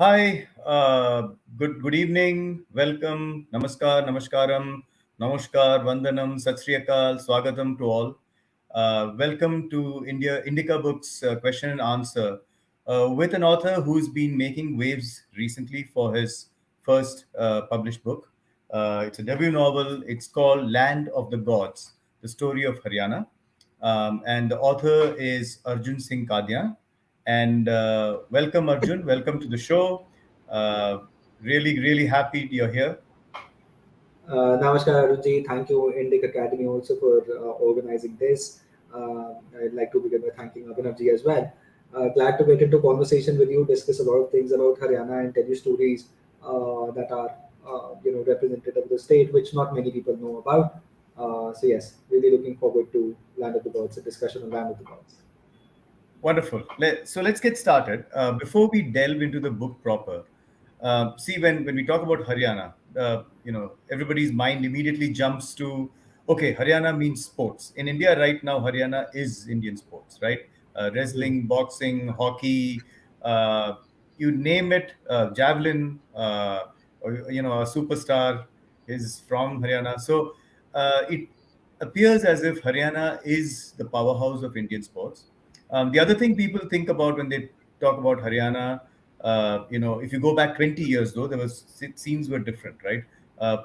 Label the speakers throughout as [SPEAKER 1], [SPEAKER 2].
[SPEAKER 1] Hi, good evening, welcome, namaskar, namaskaram, namaskar, vandanam, sat sri akal, swagatam to all. Welcome to Indica Books question and answer with an author who's been making waves recently for his first published book. It's a debut novel. It's called Land of the Gods, the story of Haryana. And the author is Arjun Singh Kadian. And welcome, Arjun. Welcome to the show. Uh, really happy you're here.
[SPEAKER 2] Namaskar, Arunji. Thank you, Indica Academy, also for organizing this. I'd like to begin by thanking Abhinavji as well. Glad to get into conversation with you, discuss a lot of things about Haryana, and tell you stories that are, representative of the state, which not many people know about. So yes, really looking forward to Land of the Gods, a discussion on Land of the Gods.
[SPEAKER 1] Wonderful. So let's get started. Before we delve into the book proper, see when we talk about Haryana, everybody's mind immediately jumps to okay, Haryana means sports. In India right now, Haryana is Indian sports, right?
[SPEAKER 2] Hmm.
[SPEAKER 1] Wrestling, boxing, hockey, uh, you name it, javelin, or, a superstar is from Haryana. So it appears as if Haryana is the powerhouse of Indian sports. The other thing people think about when they talk about Haryana, if you go back 20 years, though, scenes were different, right?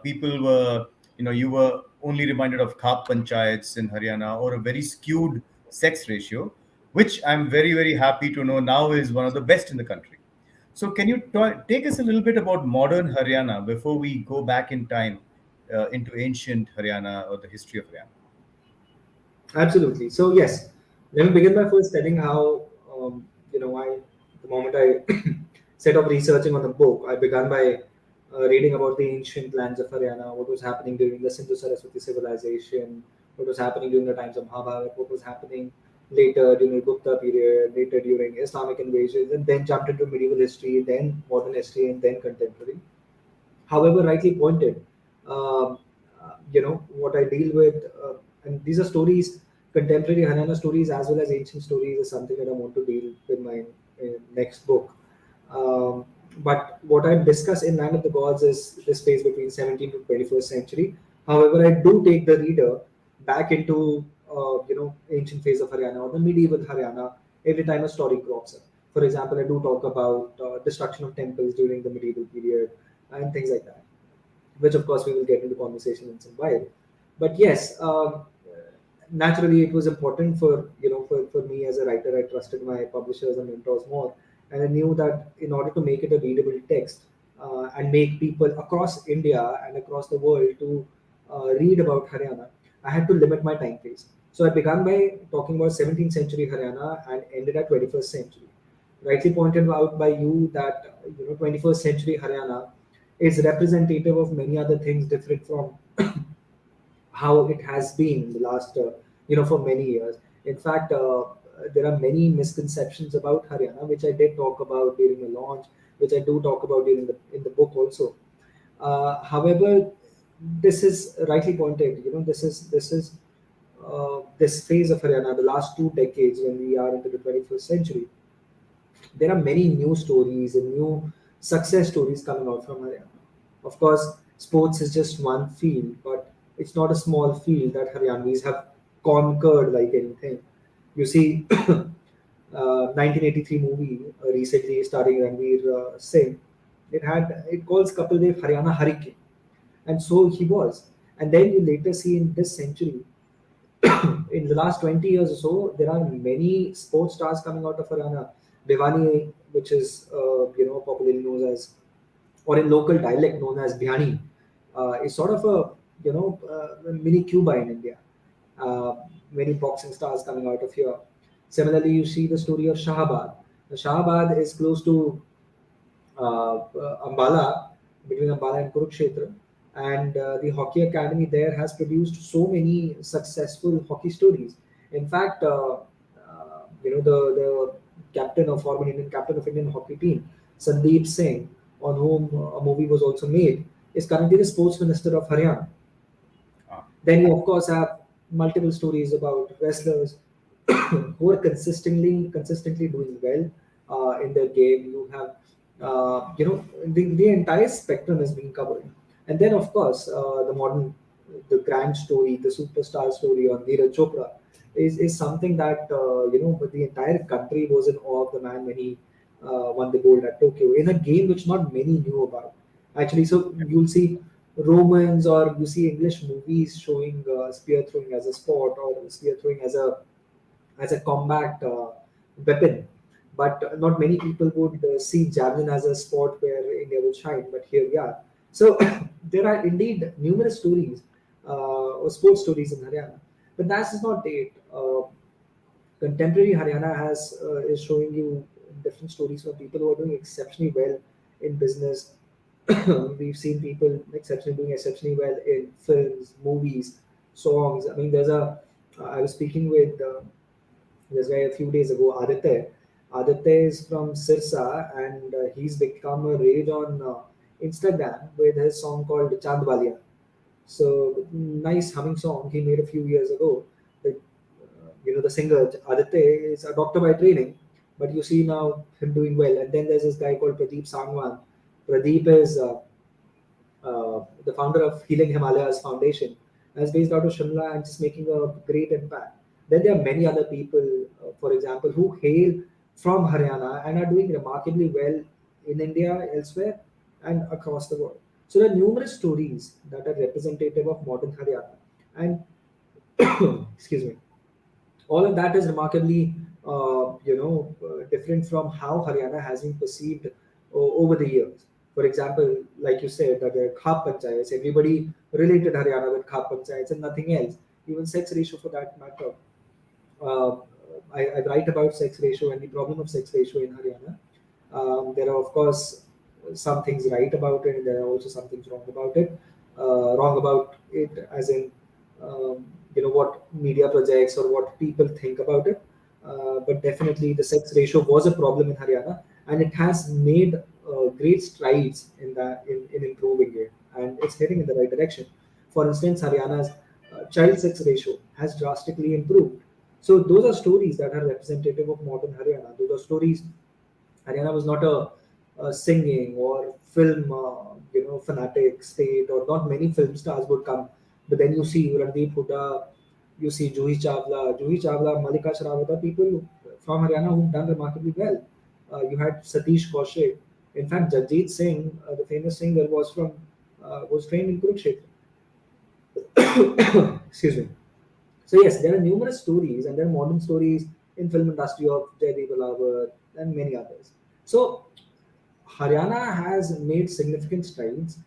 [SPEAKER 1] People were, you were only reminded of khap panchayats in Haryana or a very skewed sex ratio, which I'm very happy to know now is one of the best in the country. So, can you take us a little bit about modern Haryana before we go back in time into ancient Haryana or the history of Haryana?
[SPEAKER 2] Absolutely. So yes, let me begin by first telling how I the moment I set up researching on the book, I began by reading about the ancient lands of Haryana, what was happening during the Sindhu Saraswati civilization, what was happening during the times of Mahabharata, what was happening later during the Gupta period, later during Islamic invasions, and then jumped into medieval history, then modern history, and then contemporary. However, rightly pointed, um, what I deal with, and these are stories, contemporary Haryana stories as well as ancient stories, is something that I want to deal with my next book. Um, but what I discuss in Land of the Gods is this phase between 17th to 21st century. However, I do take the reader back into ancient phase of Haryana or the medieval Haryana every time a story crops up. For example, I do talk about destruction of temples during the medieval period and things like that, which of course we will get into conversation in some while. But yes, naturally it was important for me as a writer. I trusted my publishers and mentors more, and I knew that in order to make it a readable text and make people across India and across the world to read about Haryana, I had to limit my time phase. So I began by talking about 17th century Haryana and ended at 21st century. Rightly pointed out by you that 21st century Haryana is representative of many other things different from how it has been in the last for many years. In fact, there are many misconceptions about Haryana, which I did talk about during the launch, which I do talk about during the in the book also. However, this is rightly pointed. This phase of Haryana, the last 2 decades, when we are into the 21st century, there are many new stories and new success stories coming out from Haryana. Of course, sports is just one field, but it's not a small field that Haryanvis have conquered like anything. You see, 1983 movie recently starring Ranveer Singh. It calls Kapil Dev Haryana Hurricane, and so he was. And then you later see in this century, in the last 20 years or so, there are many sports stars coming out of Haryana. Bhiwani, which is popularly known as, or in local dialect known as Bhyani, is sort of a mini Cuba in India. Uh, Many boxing stars coming out of here. Similarly, you see the story of Shahabad. Shahabad is close to Ambala, between Ambala and Kurukshetra. And the hockey academy there has produced so many successful hockey stories. In fact, the captain of former Indian captain of Indian hockey team, Sandeep Singh, on whom a movie was also made, is currently the sports minister of Haryana.
[SPEAKER 1] Ah,
[SPEAKER 2] Then you of course have multiple stories about wrestlers who are consistently doing well in their game. You have The entire spectrum is being covered. And then, of course, the grand story, the superstar story on Neeraj Chopra is something that, but the entire country was in awe of the man when he won the gold at Tokyo in a game which not many knew about. Actually, so you'll see Romans or you see English movies showing spear throwing as a sport or spear throwing as a combat weapon. But not many people would see javelin as a sport where India would shine. But here we are. So there are indeed numerous stories or sports stories in Haryana. But that's not it. Contemporary Haryana has is showing you different stories from people who are doing exceptionally well in business. We've seen people doing exceptionally well in films, movies, songs. I mean, I was speaking with this guy a few days ago, Aditya. Aditya is from Sirsa and he's become a rage on Instagram with his song called Chandwalia. So nice humming song he made a few years ago. The singer Aditya is a doctor by training, but you see now him doing well. And then there's this guy called Pradeep Sangwan. Pradeep is the founder of Healing Himalayas Foundation, and is based out of Shimla and just making a great impact. Then there are many other people, for example, who hail from Haryana and are doing remarkably well in India, elsewhere, and across the world. So there are numerous stories that are representative of modern Haryana, and excuse me, all of that is remarkably different from how Haryana has been perceived over the years. For example, like you said, that there are Khap Panchayats, everybody related Haryana with Khap Panchayats and nothing else. Even sex ratio for that matter. Uh, I write about sex ratio and the problem of sex ratio in Haryana. There are, of course, some things right about it, and there are also some things wrong about it. Wrong about it, as in, what media projects or what people think about it. But definitely, the sex ratio was a problem in Haryana, and it has made great strides in improving it, and it's heading in the right direction. For instance, Haryana's child sex ratio has drastically improved. So those are stories that are representative of modern Haryana. Those are stories. Haryana was not a singing or film, fanatic state, or not many film stars would come. But then you see Randeep Hooda, you see Juhi Chawla, Malika Sharawata, people from Haryana who've done remarkably well. You had Satish Kaushik. In fact, Jagjit Singh, the famous singer, was trained in Kurukshetra. Excuse me. So yes, there are numerous stories, and there are modern stories in film industry of Jaideep Balawar and many others. So Haryana has made significant strides,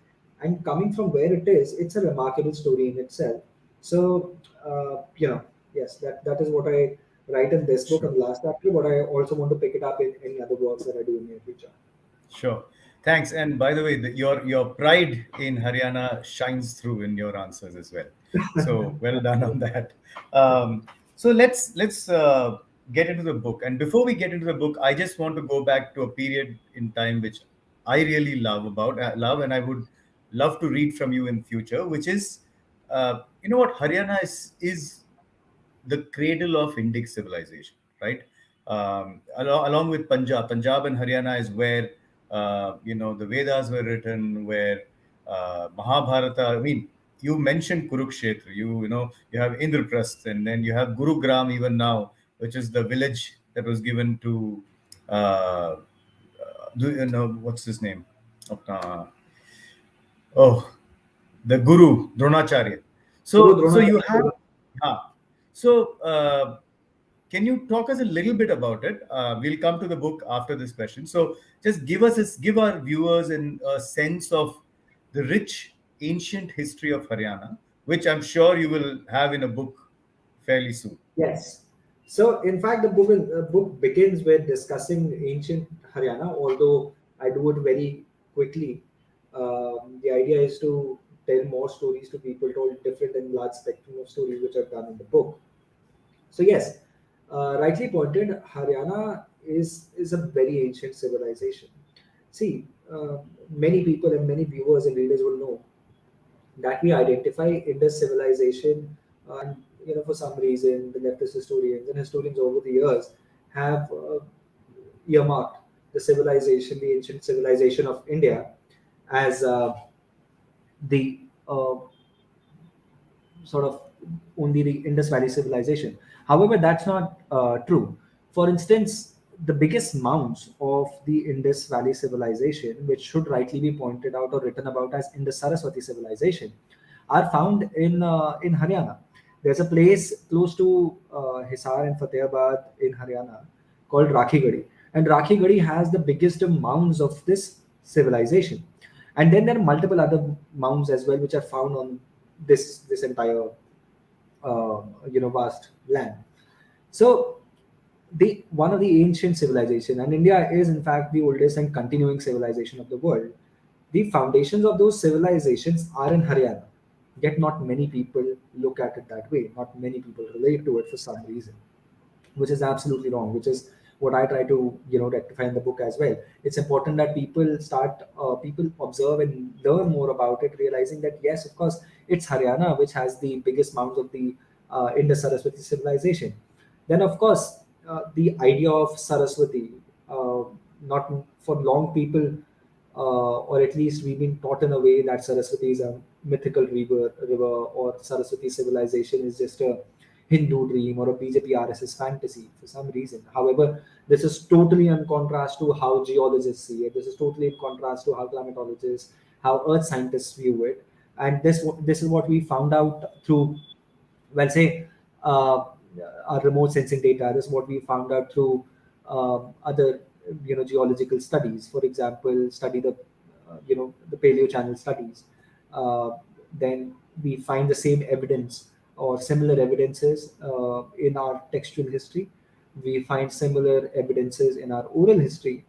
[SPEAKER 2] and coming from where it is, it's a remarkable story in itself. So yes, that is what I write in this book
[SPEAKER 1] Sure.
[SPEAKER 2] and the last chapter. But I also want to pick it up in any other works that I do in the near future.
[SPEAKER 1] Sure. Thanks. And by the way, your pride in Haryana shines through in your answers as well. So well done on that. So let's get into the book. And before we get into the book, I just want to go back to a period in time which I really love, and I would love to read from you in future, which is, you know what, Haryana is the cradle of Indic civilization, right? Along with Punjab, Punjab and Haryana is where the Vedas were written, where Mahabharata. I mean, you mentioned Kurukshetra. You have Indraprasth, and then you have Gurugram even now, which is the village that was given to. Do you know what's his name? Uh, oh, the Guru Dronacharya.
[SPEAKER 2] Guru
[SPEAKER 1] So you have,
[SPEAKER 2] Dronacharya.
[SPEAKER 1] so can you talk us a little bit about it? We'll come to the book after this question. So just give our viewers a sense of the rich ancient history of Haryana, which I'm sure you will have in a book fairly soon.
[SPEAKER 2] Yes. So, in fact, the book begins with discussing ancient Haryana, although I do it very quickly. The idea is to tell more stories to people, told different and large spectrum of stories which I've done in the book. So, yes, rightly pointed, Haryana is a very ancient civilization. See, many people and many viewers and readers will know that we identify Indus civilization, and for some reason the leftist historians and historians over the years have earmarked the civilization, the ancient civilization of India, as the sort of only the Indus Valley civilization. However, that's not true. For instance, the biggest mounds of the Indus Valley civilization, which should rightly be pointed out or written about as Indus Saraswati civilization, are found in Haryana. There's a place close to Hisar and Fatehabad in Haryana called Rakhigadi, and Rakhigadi has the biggest mounds of this civilization. And then there are multiple other mounds as well, which are found on this entire vast land. So the one of the ancient civilization, and India is in fact the oldest and continuing civilization of the world. The foundations of those civilizations are in Haryana, yet not many people look at it that way. Not many people relate to it for some reason, which is absolutely wrong, which is what I try to rectify in the book as well. It's important that people observe and learn more about it, realizing that yes, of course, it's Haryana which has the biggest mounds of the Indus Saraswati civilization. Then of course, the idea of Saraswati, uh, not for long people, or at least we've been taught in a way that Saraswati is a mythical river, or Saraswati civilization is just a Hindu dream or a BJP RSS fantasy for some reason. However, this is totally in contrast to how geologists see it. This is totally in contrast to how climatologists, how earth scientists view it. And this is what we found out through, well, say, uh, our remote sensing data. This is what we found out through other, geological studies. For example, study the paleo channel studies. Uh, then we find the same evidence or similar evidences in our textual history. We find similar evidences in our oral history,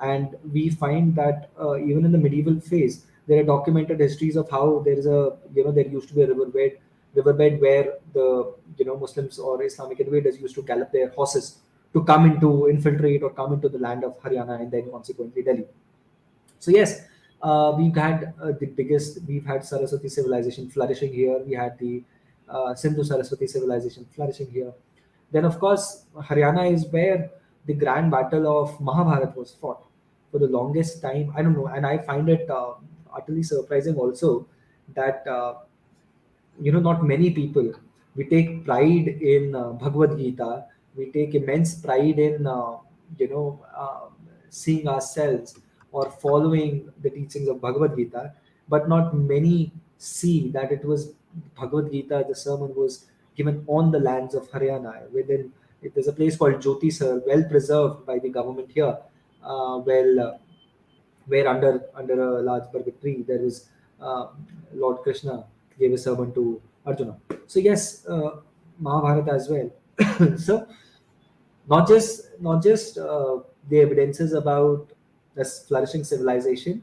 [SPEAKER 2] and we find that even in the medieval phase, there are documented histories of how there used to be a riverbed where the Muslims or Islamic invaders used to gallop their horses to come into infiltrate or come into the land of Haryana and then consequently Delhi. So yes, we've had Saraswati civilization flourishing here. We had the Sindhu Saraswati civilization flourishing here. Then of course, Haryana is where the grand battle of Mahabharat was fought for the longest time. I don't know, and I find it utterly surprising also that not many people, we take pride in Bhagavad Gita. We take immense pride in seeing ourselves or following the teachings of Bhagavad Gita, but not many see that it was Bhagavad Gita, the sermon was given on the lands of Haryana. Within there's a place called Jyoti Sir, well preserved by the government here, where under a large bargad tree there is Lord Krishna gave a sermon to Arjuna. So yes, Mahabharata as well. So not just the evidences about this flourishing civilization,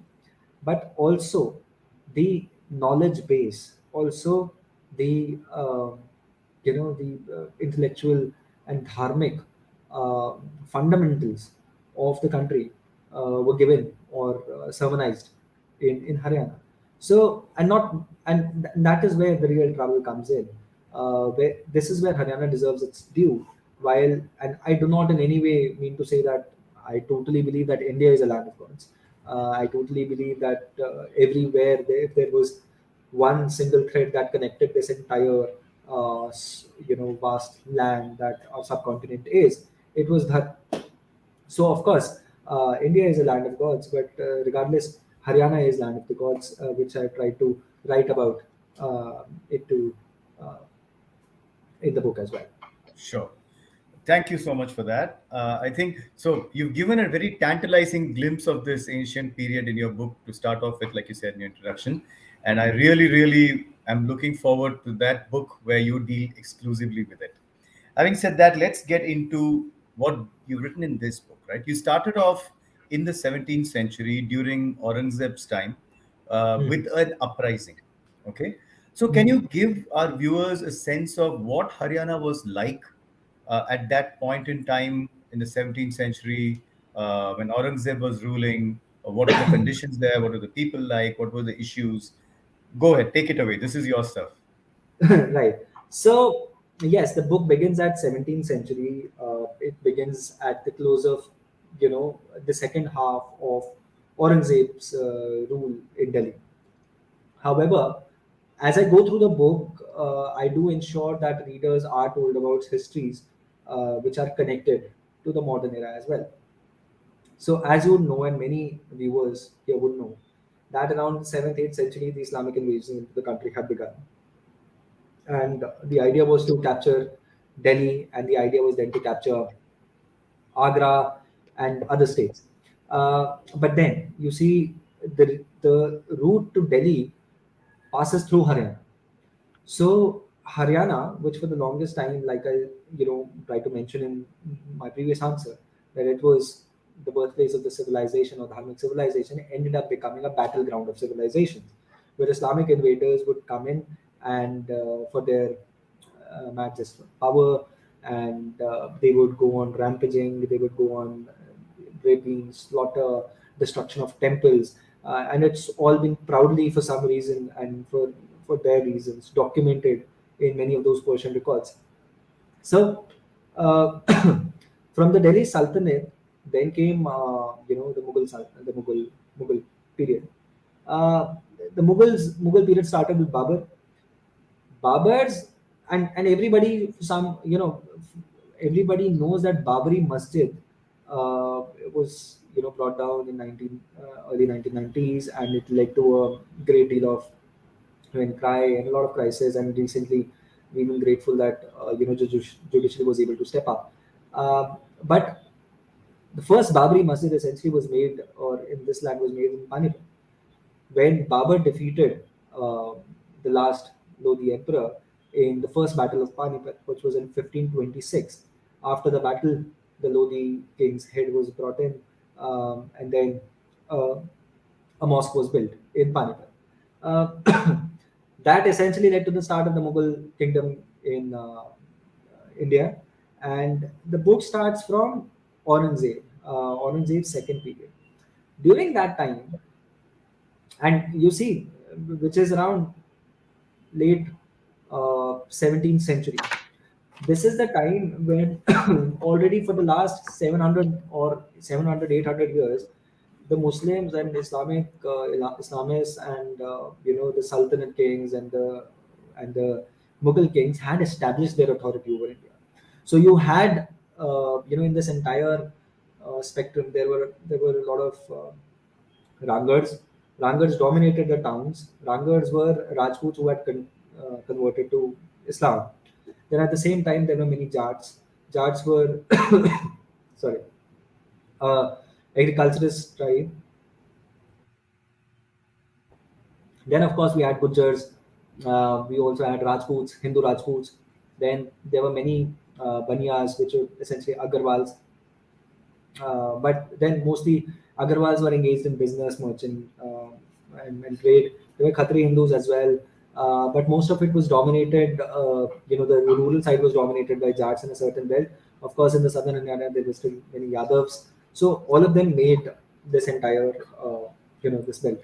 [SPEAKER 2] but also the knowledge base, also the intellectual and dharmic fundamentals of the country were given or sermonized in Haryana. So that is where the real trouble comes in. Where this is where Haryana deserves its due. While, and I do not in any way mean to say that I totally believe that India is a land of gods. I totally believe that everywhere if there was one single thread that connected this entire vast land that our subcontinent is, it was that. So of course, India is a land of gods, but regardless, Haryana is land of the gods, which I try to write about it to uh, in the book as well.
[SPEAKER 1] Sure. Thank you so much for that. I think so. You've given a very tantalizing glimpse of this ancient period in your book to start off with, like you said in your introduction. And I really, really am looking forward to that book where you deal exclusively with it. Having said that, let's get into what you've written in this book, right? You started off in the 17th century during Aurangzeb's time with
[SPEAKER 2] Mhm.
[SPEAKER 1] an uprising. Okay. So, can
[SPEAKER 2] Mhm.
[SPEAKER 1] you give our viewers a sense of what Haryana was like at that point in time in the 17th century when Aurangzeb was ruling? What were the conditions there? What were the people like? What were the issues? Go ahead, take it away. This is your stuff.
[SPEAKER 2] Right. So yes, the book begins at 17th century. It begins at the close of the second half of Aurangzeb's rule in Delhi. However, as I go through the book, I do ensure that readers are told about histories which are connected to the modern era as well. So, as you would know, and many viewers here would know, that around 7th, 8th century, the Islamic invasion into the country had begun. And the idea was to capture Delhi, and the idea was then to capture Agra and other states. But then you see the route to Delhi passes through Haryana. So Haryana, which for the longest time, like I try to mention in my previous answer, that it was the birthplace of the civilization or Dharmic civilization, ended up becoming a battleground of civilizations, where Islamic invaders would come in and for their matches for power, and they would go on rampaging, they would go on raping, slaughter, destruction of temples, and it's all been proudly, for some reason and for their reasons, documented in many of those Persian records. So, from the Delhi Sultanate, then came the the Mughal period. Uh, the Mughal period started with Babar's, and everybody, everybody knows that Babri Masjid was brought down in early 1990s, and it led to a great deal of cry and a lot of crisis. And recently, we've been grateful that judiciary was able to step up. But the first Babri Masjid essentially was made, or in this land was made in Panipat, when Babur defeated the last Lodi emperor in the first battle of Panipat, which was in 1526. After the battle, the Lodi king's head was brought in, and then uh, a mosque was built in Panipat. Uh, that essentially led to the start of the Mughal kingdom in India. And the book starts from Aurangzeb's second period. During that time, and you see, which is around late 17th century, this is the time when already for the last 700 or 700 800 years, the Muslims and Islamists and the Sultanate kings and the Mughal kings had established their authority over India. So you had in this entire spectrum, there were a lot of Rangards. Rangards dominated the towns. Rangards were Rajputs who had converted to Islam. Then at the same time, there were many Jats. Jats were, sorry, uh, agriculturist tribe. Then, of course, we had Gujars. We also had Rajputs, Hindu Rajputs. Then there were many Baniyas, which were essentially Agarwals. But then mostly Agarwals were engaged in business, merchant, and trade. There were Khatri Hindus as well, but most of it was dominated. The rural side was dominated by Jats in a certain belt. Of course, in the southern Haryana, there were still many Yadavs. So all of them made this entire, this belt.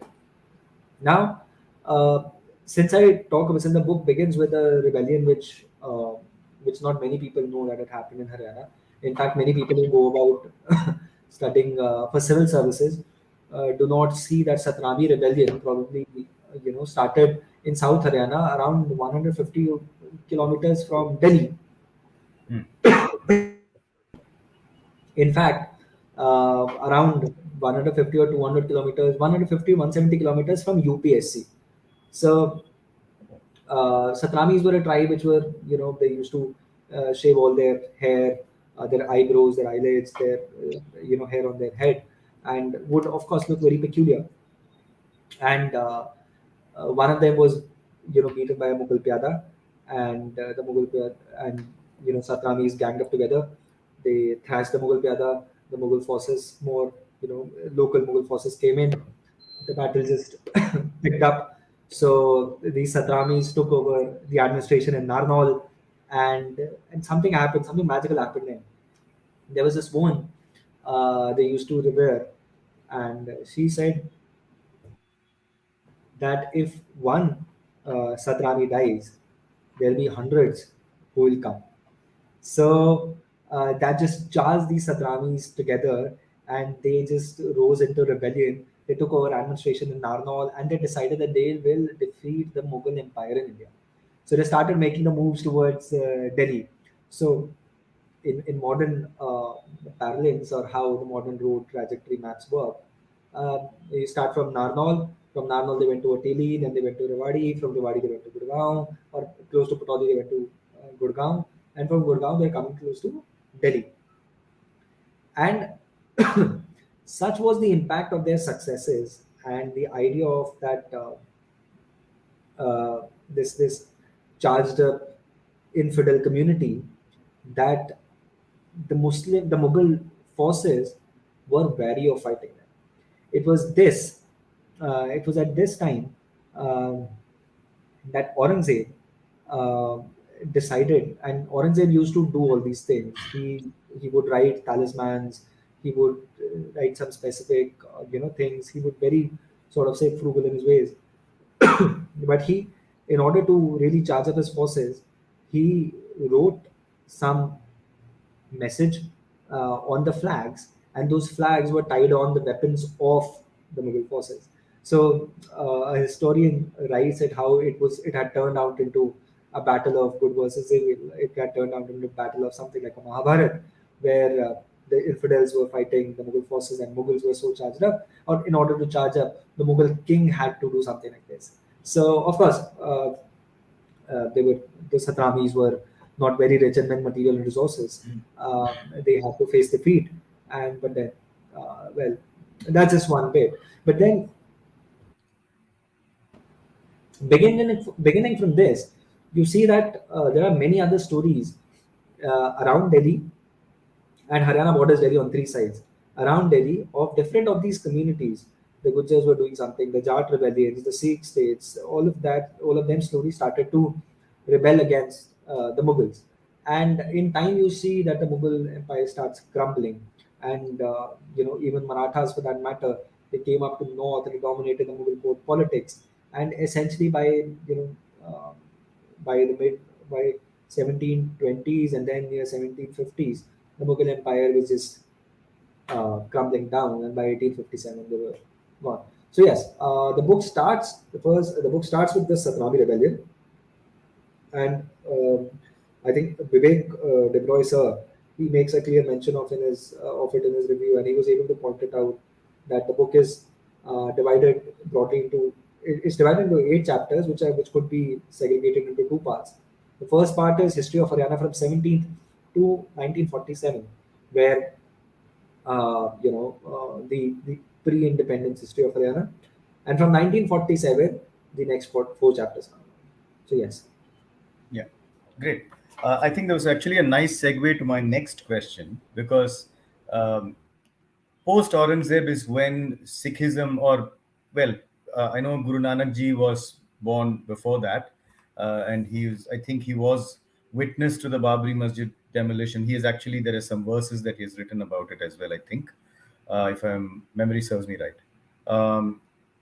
[SPEAKER 2] Now, since I talk about, since the book begins with a rebellion which not many people know that it happened in Haryana. In fact, many people who go about studying for civil services do not see that Satani Rebellion probably started in South Haryana around 150 kilometers from Delhi.
[SPEAKER 1] Hmm.
[SPEAKER 2] In fact, around 150 or 200 kilometers, 150, 170 kilometers from UPSC. So Satramis were a tribe which were, they used to shave all their hair, their eyebrows, their eyelids, their, hair on their head, and would, of course, look very peculiar. And one of them was, beaten by a Mughal Pyada, and the Mughal Pyada and, Satramis ganged up together. They thrashed the Mughal Pyada. The Mughal forces, more, local Mughal forces came in. The battle just picked up. So these Satramis took over the administration in Narnaul, and something happened, something magical happened then. There was this woman they used to revere, and she said that if one Satrami dies, there'll be hundreds who will come. So that just jars these Satramis together, and they just rose into rebellion. They took over administration in Narnaul, and they decided that they will defeat the Mughal Empire in India. So they started making the moves towards Delhi. So in modern parallels, or how the modern road trajectory maps work, you start from Narnaul. From Narnaul, they went to Ateli, then they went to Rewari. From Rewari, they went to Gurgaon, or close to Patoli, they went to Gurgaon. And from Gurgaon, they're coming close to Delhi. And such was the impact of their successes, and the idea of that this charged up infidel community, that the Mughal forces were wary of fighting them. It was this. It was at this time um that Aurangzeb uh, decided, and Aurangzeb used to do all these things. He would write talismans. He would write some specific things. He would very sort of say frugal in his ways. But he, in order to really charge up his forces, he wrote some message on the flags, and those flags were tied on the weapons of the Mughal forces. So a historian writes at how it had turned out into a battle of good versus evil. It had turned out into a battle of something like a Mahabharat, where the infidels were fighting the Mughal forces, and Mughals were so charged up. Or in order to charge up, the Mughal king had to do something like this. So of course, they were the Satramis were not very rich in material and resources. They had to face defeat, and but then, well, that's just one bit. But then, beginning from this, you see that there are many other stories around Delhi, and Haryana borders Delhi on three sides. Around Delhi, of different of these communities, the Gujars were doing something. The Jat rebellions, the Sikh states, all of that, all of them slowly started to rebel against the Mughals. And in time, you see that the Mughal empire starts crumbling, and even Marathas, for that matter, they came up to the north and dominated the Mughal court politics. And essentially, by the mid by 1720s, and then near 1750s, the Mughal Empire was just crumbling down, and by 1857 they were gone. So yes, the book starts with the Satani Rebellion, and I think Vivek De Broy sir, he makes a clear mention of it in his review, and he was able to point it out that the book is divided broadly into it's divided into 8 chapters, which could be segregated into 2 parts. The first part is history of Haryana from 17th to 1947, where the pre-independence history of Haryana, and from 1947 the next 4 chapters come. So yes.
[SPEAKER 1] Yeah, great. I think that was actually a nice segue to my next question, because um, post Aurangzeb is when Sikhism, or well, I know Guru Nanak Ji was born before that, and I think he was witness to the Babri Masjid demolition. He is actually, there are some verses that he has written about it as well, I think, if memory serves me right.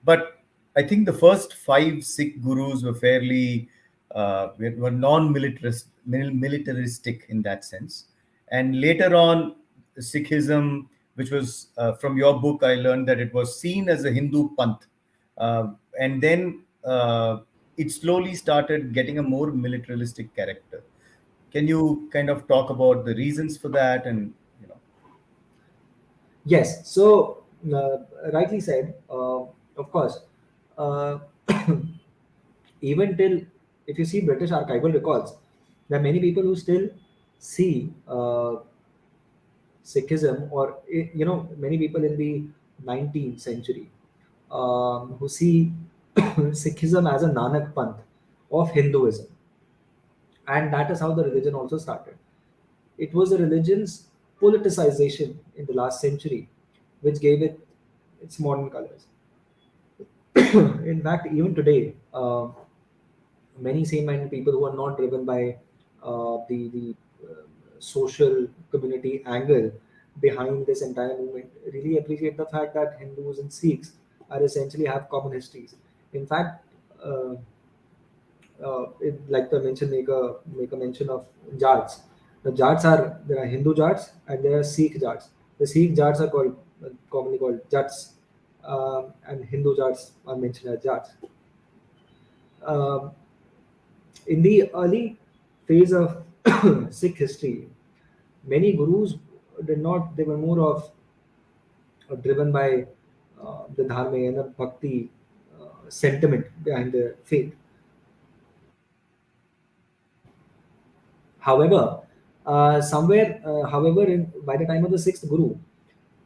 [SPEAKER 1] But I think the first five Sikh gurus were fairly were militaristic in that sense, and later on, Sikhism, which was from your book, I learned that it was seen as a Hindu Panth, and then it slowly started getting a more militaristic character. Can you kind of talk about the reasons for that, and you know?
[SPEAKER 2] Yes. So rightly said. Of course, uh, even till, if you see British archival records, there are many people who still see Sikhism, or many people in the 19th century who see Sikhism as a Nanak Panth of Hinduism, and that is how the religion also started. It was the religion's politicization in the last century which gave it its modern colors. In fact, even today, many sane-minded people who are not driven by the social community angle behind this entire movement really appreciate the fact that Hindus and Sikhs are essentially have common histories. In fact, like the mention make a mention of Jats. The Jats are, there are Hindu Jats and there are Sikh Jats. The Sikh Jats are called commonly called Jats, and Hindu Jats are mentioned as Jats. Um, in the early phase of Sikh history, many gurus did not, they were more of driven by the dharma and the bhakti sentiment behind the faith. However, however, by the time of the sixth guru,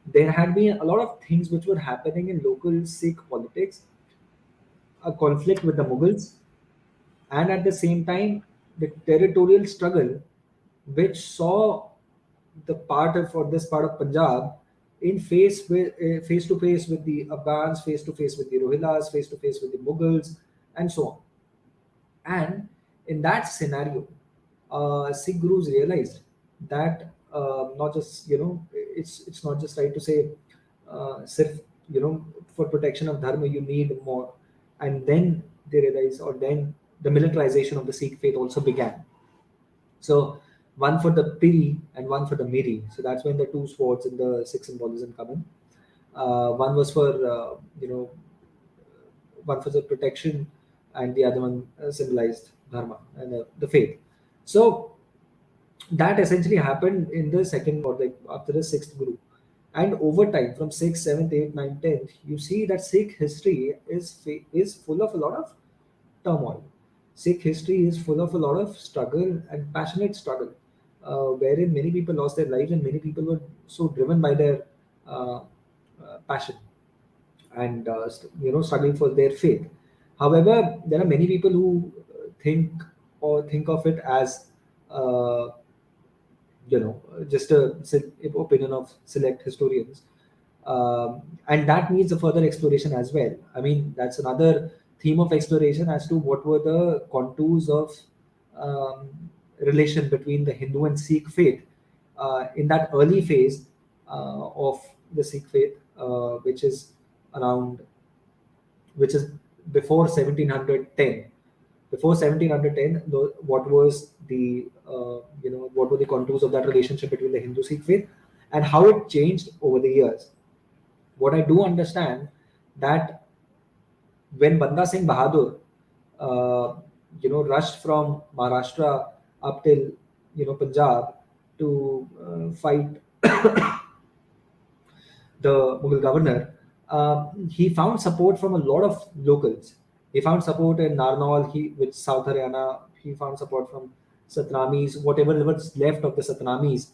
[SPEAKER 2] there had been a lot of things which were happening in local Sikh politics, a conflict with the Mughals, and at the same time, the territorial struggle, which saw the part of, or this part of Punjab in face to face with the Afghans, face to face with the Rohillas, face to face with the Mughals, and so on. And in that scenario, Sikh gurus realized that not just, it's not just right to say, sirf, for protection of dharma you need more. And then they realized, or then the militarization of the Sikh faith also began. So one for the Piri and one for the Miri. So that's when the two swords in the Sikh symbolism come in. One was for one for the protection, and the other one symbolized dharma and the faith. So that essentially happened in the second, or like after the sixth guru. And over time, from sixth, seventh, eighth, ninth, tenth, you see that Sikh history is full of a lot of turmoil. Sikh history is full of a lot of struggle and passionate struggle, wherein many people lost their lives and many people were so driven by their uh, passion and struggling for their faith. However, there are many people who think of it as uh, just a opinion of select historians, and that needs a further exploration as well. I mean, that's another theme of exploration as to what were the contours of um, relation between the Hindu and Sikh faith in that early phase of the Sikh faith, around which is before 1710. Before 1710, what was the what were the contours of that relationship between the Hindu Sikh faith and how it changed over the years. What I do understand, that when Banda Singh Bahadur rushed from Maharashtra up till Punjab to fight the Mughal governor, he found support from a lot of locals. He found support in Narnaul, which South Haryana. He found support from Satnamis, whatever was left of the Satnamis,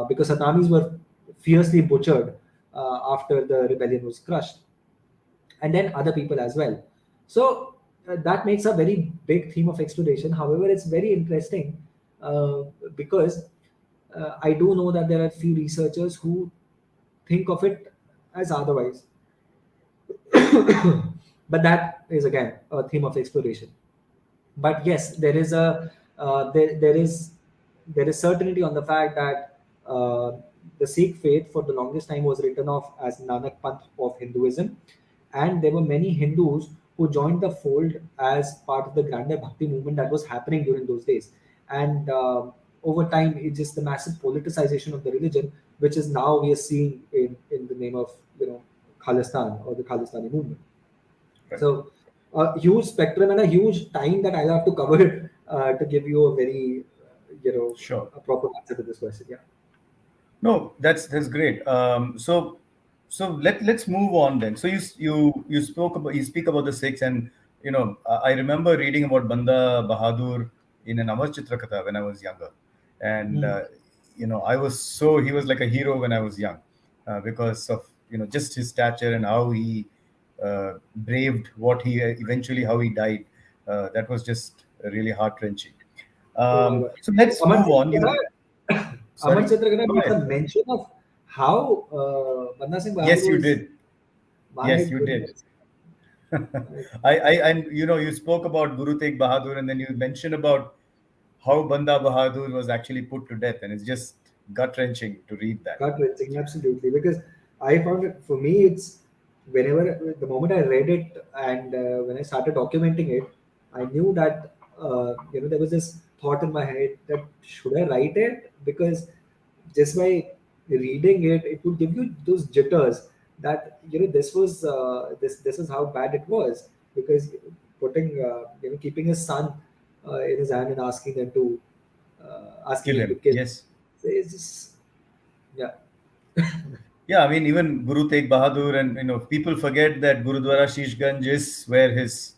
[SPEAKER 2] because Satnamis were fiercely butchered after the rebellion was crushed, and then other people as well. So that makes a very big theme of exploration. However, it's very interesting because I do know that there are few researchers who think of it as otherwise. But that is again a theme of exploration. But yes, there is certainty on the fact that the Sikh faith for the longest time was written off as Nanak Panth of Hinduism, and there were many Hindus who joined the fold as part of the grander bhakti movement that was happening during those days. And over time, it's just the massive politicization of the religion, which is now we are seeing in the name of Khalistan or the Khalistani movement.
[SPEAKER 1] Right.
[SPEAKER 2] So a huge spectrum and a huge time that I'll have to cover to give you a very,
[SPEAKER 1] Sure.
[SPEAKER 2] a proper answer to this question. Yeah.
[SPEAKER 1] No, that's great. So let's move on then. So you speak about the Sikhs, and I remember reading about Banda Bahadur in an Amar Chitra Katha when I was younger, and
[SPEAKER 2] Mm.
[SPEAKER 1] he was like a hero when I was young, because of just his stature and how he braved what he eventually how he died. That was just really heart wrenching.
[SPEAKER 2] Oh my God.
[SPEAKER 1] So let's
[SPEAKER 2] Aman
[SPEAKER 1] move on.
[SPEAKER 2] Chitragana, Aman
[SPEAKER 1] Sorry,
[SPEAKER 2] Chitragana
[SPEAKER 1] go
[SPEAKER 2] makes a
[SPEAKER 1] ahead.
[SPEAKER 2] mention of how Banda Singh Bahadur
[SPEAKER 1] Yes, you
[SPEAKER 2] was.
[SPEAKER 1] did.
[SPEAKER 2] My
[SPEAKER 1] Yes, you did.
[SPEAKER 2] goodness. My
[SPEAKER 1] And you spoke about Guru Tegh Bahadur, and then you mentioned about how Banda Bahadur was actually put to death, and it's just gut wrenching to read that.
[SPEAKER 2] gut wrenching, absolutely. Because I found it, for me, it's whenever the moment I read it and when I started documenting it, I knew that there was this thought in my head that should I write it, because just by reading it, it would give you those jitters that this was this is how bad it was, because putting keeping his son in his hand and asking
[SPEAKER 1] Kill
[SPEAKER 2] him to
[SPEAKER 1] him.
[SPEAKER 2] kill.
[SPEAKER 1] Yes.
[SPEAKER 2] So it's just, yeah.
[SPEAKER 1] Yeah, I mean, even Guru Tegh Bahadur, and people forget that Gurudwara Shishganj is where his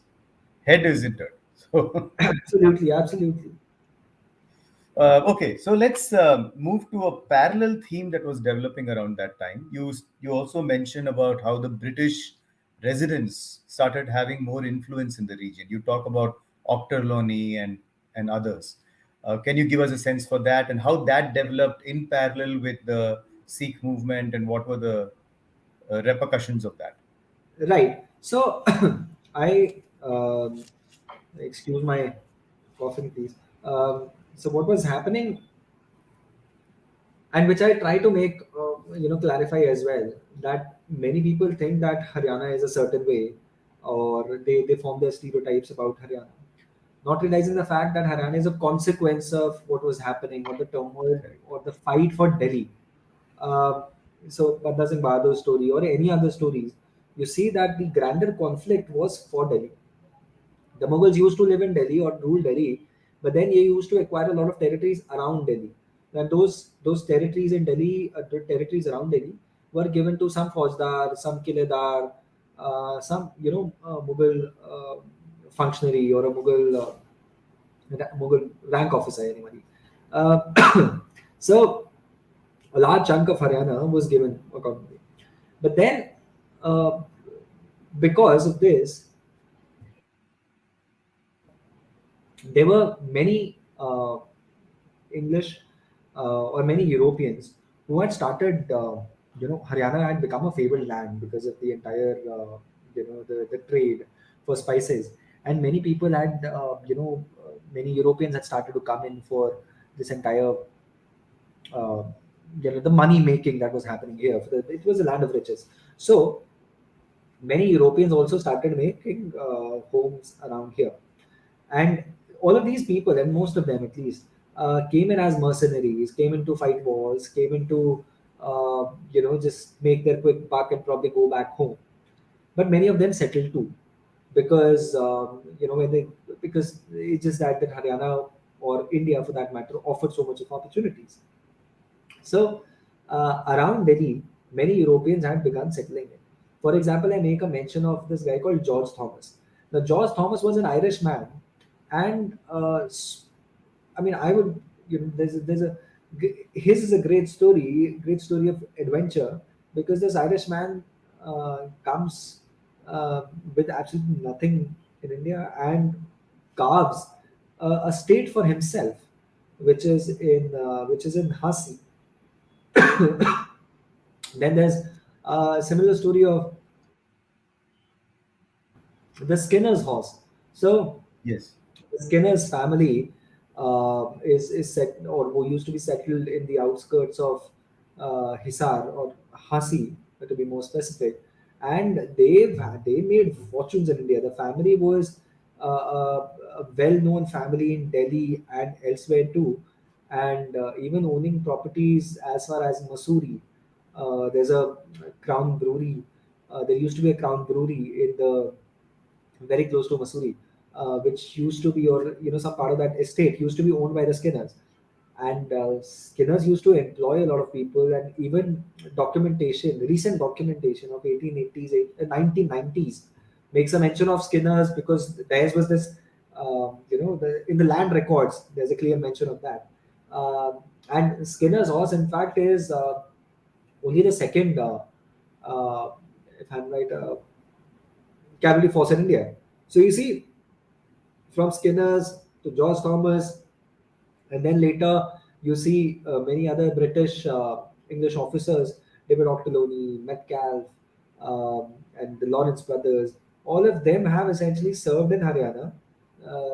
[SPEAKER 1] head is interred. So,
[SPEAKER 2] Absolutely, absolutely.
[SPEAKER 1] okay, so let's move to a parallel theme that was developing around that time. You also mentioned about how the British residents started having more influence in the region. You talk about Ochterlony and others. Can you give us a sense for that and how that developed in parallel with the Sikh movement, and what were the repercussions of that?
[SPEAKER 2] Right. So I excuse my coughing, please. So what was happening, and which I try to make clarify as well, that many people think that Haryana is a certain way, or they form their stereotypes about Haryana, not realizing the fact that Haryana is a consequence of what was happening, or the turmoil
[SPEAKER 1] Correct.
[SPEAKER 2] or the fight for Delhi. Uh, so Banda Singh Bahadur's story or any other stories, you see that the grander conflict was for Delhi. The Mughals used to live in Delhi or rule Delhi, but then they used to acquire a lot of territories around Delhi. And those territories in Delhi, the territories around Delhi, were given to some Faujdar, some Kiledar, some Mughal functionary or a Mughal rank officer, anybody. So a large chunk of Haryana was given accordingly. But then, uh, because of this, there were many English or many Europeans who had started. Haryana had become a favored land because of the entire, the trade for spices, and many people had, many Europeans had started to come in for this entire, uh, the money making that was happening here. It was a land of riches. So many Europeans also started making homes around here, and all of these people, and most of them at least, came in as mercenaries, came in to fight wars, came into just make their quick buck and probably go back home. But many of them settled too, because when they because it's just that Haryana or India, for that matter, offered so much of opportunities. So, around Delhi, many Europeans had begun settling in. For example, I make a mention of this guy called George Thomas. Now, George Thomas was an Irish man, and I mean, I would, his is a great story of adventure, because this Irish man comes with absolutely nothing in India and carves a state for himself, which is in Hasi. Then there's a similar story of the Skinner's horse. So
[SPEAKER 1] Yes.
[SPEAKER 2] the Skinner's family is set, or who used to be settled in the outskirts of Hisar or Hasi, to be more specific, and they made fortunes in India. The family was a well-known family in Delhi and elsewhere too, and even owning properties as far as Masuri. There's a Crown Brewery. There used to be a Crown Brewery in the very close to Masuri, which used to be, or some part of that estate used to be owned by the Skinners. And Skinners used to employ a lot of people, and even recent documentation of 1880s, 1990s makes a mention of Skinners, because theirs was this, in the land records, there's a clear mention of that. And Skinner's horse, in fact, is only the second, if I'm right, cavalry force in India. So you see, from Skinners to George Thomas, and then later you see many other British English officers, David Ochterlony, Metcalfe, and the Lawrence brothers. All of them have essentially served in Haryana,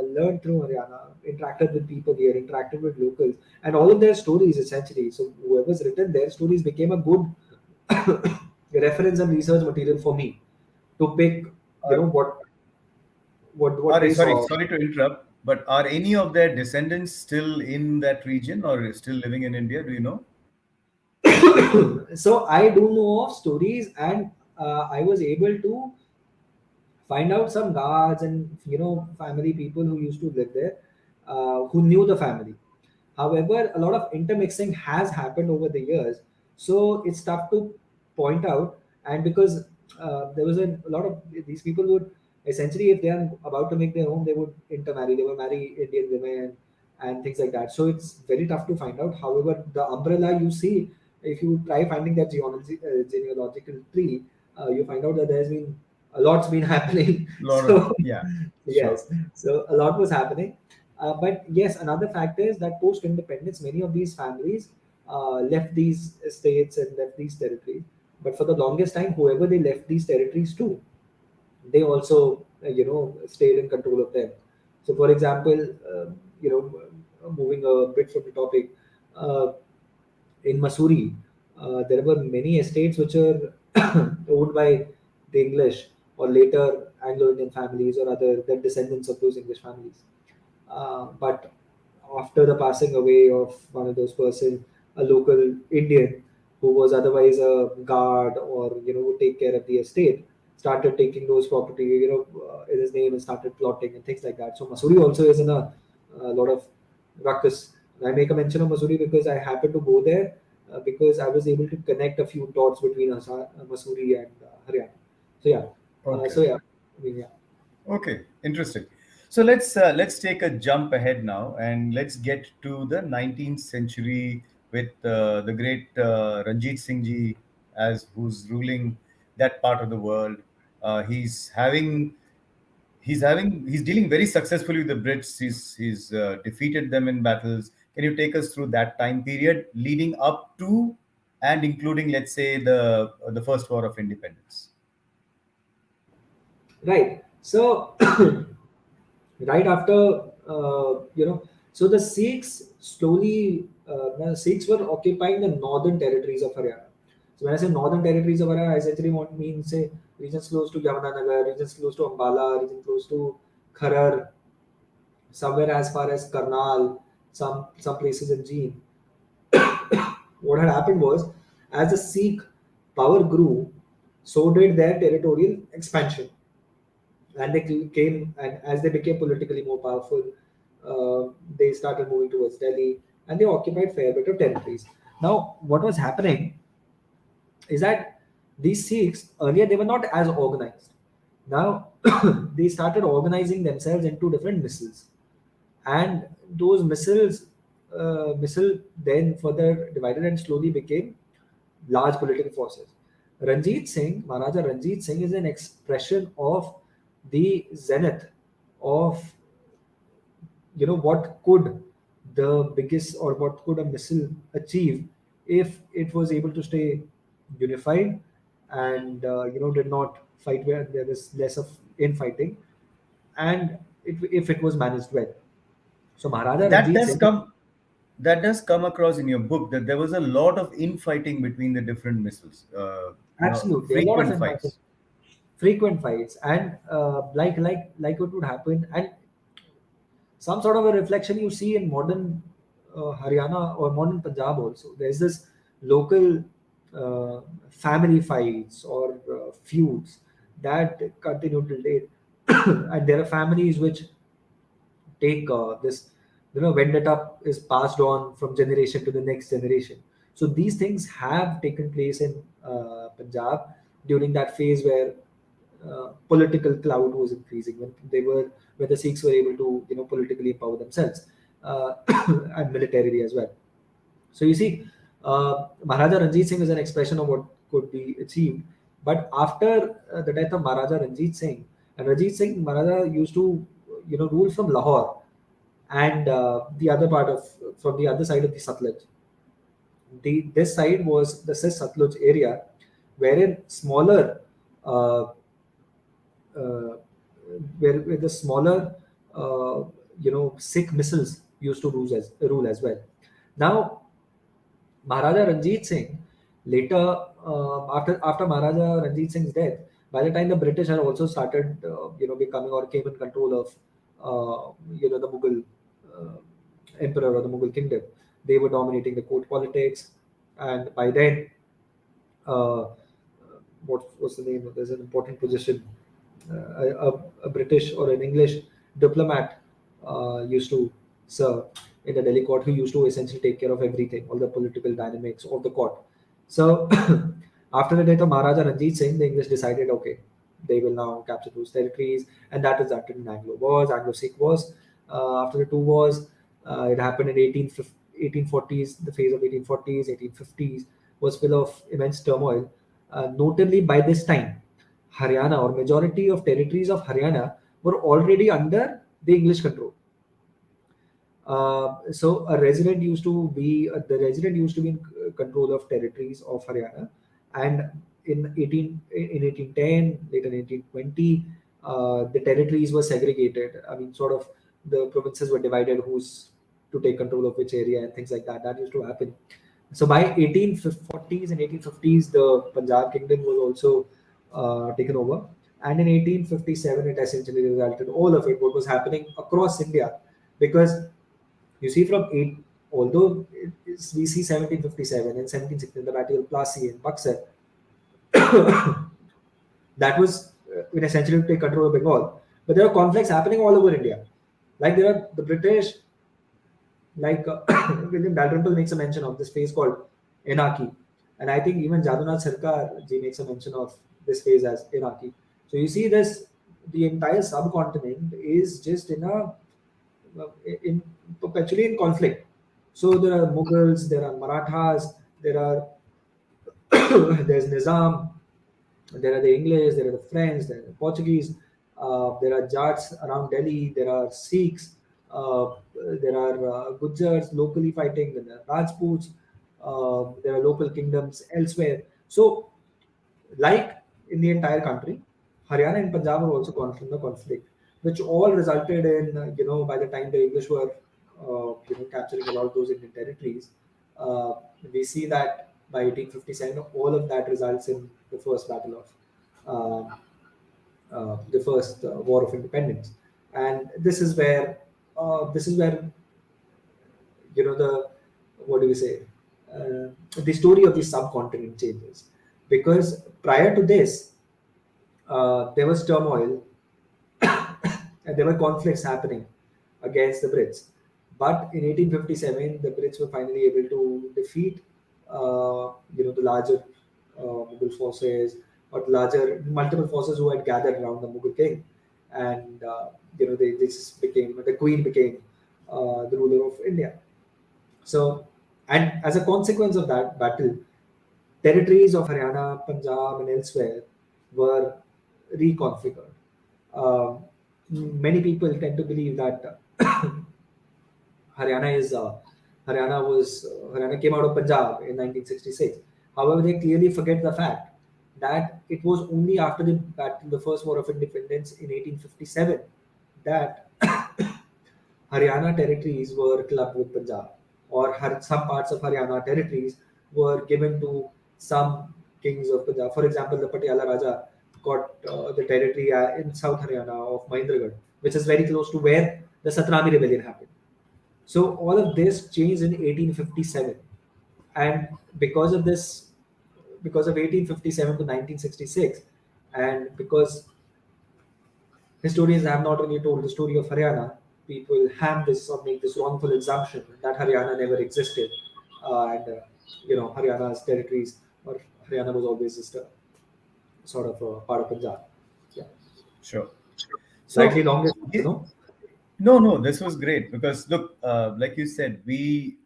[SPEAKER 2] learned through Haryana, interacted with people here, interacted with locals, and all of their stories essentially. So whoever's written their stories became a good reference and research material for me to pick,
[SPEAKER 1] Are,
[SPEAKER 2] what
[SPEAKER 1] are
[SPEAKER 2] they
[SPEAKER 1] sorry,
[SPEAKER 2] saw.
[SPEAKER 1] sorry to interrupt, but are any of their descendants still in that region or still living in India? Do you know?
[SPEAKER 2] So I do know of stories, and I was able to find out some guards and family people who used to live there, who knew the family. However, a lot of intermixing has happened over the years, so it's tough to point out. And because there was a lot of these people would essentially, if they are about to make their home, they would intermarry. They would marry Indian women and things like that. So it's very tough to find out. However, the umbrella you see, if you try finding that genealogical tree, you find out that there's been a lot's been happening.
[SPEAKER 1] Lot of,
[SPEAKER 2] So
[SPEAKER 1] yeah, sure.
[SPEAKER 2] yes, so a lot was happening. But yes, another factor is that post independence, many of these families left these states and left these territories. But for the longest time, whoever they left these territories to, they also stayed in control of them. So for example, moving a bit from the topic, uh, in Masuri, there were many estates which are owned by the English or later Anglo-Indian families or other the descendants of those English families. But after the passing away of one of those persons, a local Indian who was otherwise a guard or would take care of the estate, started taking those property in his name and started plotting and things like that. So Masuri also is in a lot of ruckus. And I make a mention of Masuri because I happened to go there because I was able to connect a few dots between Masuri and Haryana. So yeah,
[SPEAKER 1] Okay.
[SPEAKER 2] so yeah, I mean, yeah.
[SPEAKER 1] Okay, interesting. So let's take a jump ahead now and let's get to the 19th century with the great Ranjit Singh ji as who's ruling that part of the world. He's having he's dealing very successfully with the Brits. He's defeated them in battles. Can you take us through that time period leading up to and including, let's say, the first war of independence?
[SPEAKER 2] Right. So right after so the Sikhs slowly the Sikhs were occupying the northern territories of Haryana. So when I say northern territories of Haryana, I essentially want mean say regions close to Yamunanagar, regions close to Ambala, regions close to Kharar, somewhere as far as Karnal, some places in Jean. What had happened was, as the Sikh power grew, so did their territorial expansion, and they came, and as they became politically more powerful, they started moving towards Delhi, and they occupied fair bit of territories. Now, what was happening is that these Sikhs earlier they were not as organized. Now they started organizing themselves into different missiles, and those missile then further divided and slowly became large political forces. Maharaja Ranjit Singh is an expression of the zenith of what could the biggest or what could a missile achieve if it was able to stay unified and did not fight where there was less of infighting, and if it was managed well. So Maharaja
[SPEAKER 1] That
[SPEAKER 2] Ranjit
[SPEAKER 1] does
[SPEAKER 2] Singh,
[SPEAKER 1] come that does come across in your book that there was a lot of infighting between the different missiles.
[SPEAKER 2] absolutely a lot of
[SPEAKER 1] Frequent
[SPEAKER 2] infighting,
[SPEAKER 1] fights.
[SPEAKER 2] frequent fights, and like what would happen, and some sort of a reflection you see in modern Haryana or modern Punjab also. There's this local family fights or feuds that continue till date, and there are families which take this vendetta is passed on from generation to the next generation. So these things have taken place in Punjab during that phase where political cloud was increasing, when the Sikhs were able to politically empower themselves and militarily as well. So you see, Maharaja Ranjit Singh is an expression of what could be achieved. But after the death of Maharaja Ranjit Singh, and Ranjit Singh Maharaja used to rule from Lahore, and the other part of from the other side of the Satluj. This side was the Satluj area, wherein smaller uh, uh, where the smaller Sikh missiles used to rule as well. Now Maharaja Ranjit Singh later, after Maharaja Ranjit Singh's death, by the time the British had also started becoming or came in control of the Mughal emperor or the Mughal kingdom, they were dominating the court politics. and by then, uh, what was the name? There's an important position. A British or an English diplomat used to serve in the Delhi court, who used to essentially take care of everything, all the political dynamics of the court. So, after the death of Maharaja Ranjit Singh, the English decided, okay, they will now capture those territories, and that resulted in Anglo Wars, Anglo-Sikh Wars. After the two wars, it happened in 1840s, the phase of 1840s, 1850s was full of immense turmoil. Notably, by this time, Haryana or majority of territories of Haryana were already under the English control. So a resident used to be the resident used to be in control of territories of Haryana, and in 1810, later in 1820, the territories were segregated. I mean, sort of the provinces were divided, who's to take control of which area and things like that. That used to happen. So by 1840s and 1850s, the Punjab kingdom was also taken over, and in 1857, it essentially resulted all of it what was happening across India, because you see, from eight, although we see 1757 and 1716, the Battle of Plassey and Buxar, that was in essentially to take control of Bengal. But there are conflicts happening all over India. Like there are the British, like William Dalrymple makes a mention of this phase called anarchy. And I think even Jadunath Sarkar ji makes a mention of this phase as anarchy. So you see this, the entire subcontinent is just in perpetually in conflict. So there are Mughals, there are Marathas, there are there's Nizam, there are the English, there are the French, there are the Portuguese, there are Jats around Delhi, there are Sikhs, there are Gujars locally fighting, there are Rajputs, there are local kingdoms elsewhere. So, like in the entire country, Haryana and Punjab were also caught in the conflict, which all resulted in, by the time the English were, capturing a lot of those Indian territories, uh, we see that by 1857, all of that results in the first battle of the first War of Independence, and this is where the what do we say the story of the subcontinent changes, because prior to this there was turmoil and there were conflicts happening against the Brits. But in 1857, the Brits were finally able to defeat, the larger Mughal forces, or larger multiple forces who had gathered around the Mughal king, and they just became the queen became the ruler of India. So, and as a consequence of that battle, territories of Haryana, Punjab, and elsewhere were reconfigured. Um, Many people tend to believe that Haryana is Haryana came out of Punjab in 1966. However, they clearly forget the fact that it was only after the First War of Independence in 1857 that Haryana territories were clubbed with Punjab, or some parts of Haryana territories were given to some kings of Punjab. For example, the Patiala Raja got the territory in South Haryana of Mahendragarh, which is very close to where the Satani Rebellion happened. So all of this changed in 1857, and because of this, because of 1857 to 1966, and because historians have not only told the story of Haryana, people have this or make this wrongful assumption that Haryana never existed, and Haryana's territories or Haryana was always just a sort of a part of Punjab. Yeah,
[SPEAKER 1] Sure.
[SPEAKER 2] slightly
[SPEAKER 1] So,
[SPEAKER 2] longer,
[SPEAKER 1] yeah, no, no, this was great because look, like you said, we